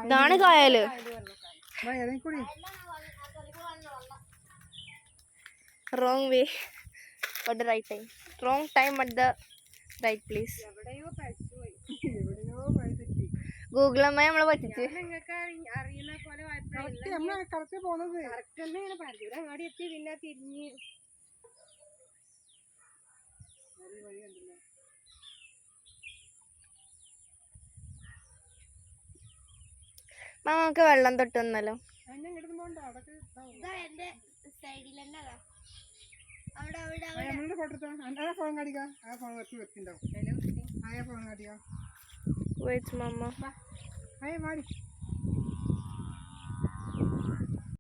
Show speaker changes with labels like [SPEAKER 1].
[SPEAKER 1] ഇതാണ് കായല്. Wrong way at the right time. Wrong time at the right place. Google അമ്മ നമ്മളെ പറ്റിച്ച്. നമുക്ക് വെള്ളം തൊട്ടുന്നല്ലോ. Wait, mama.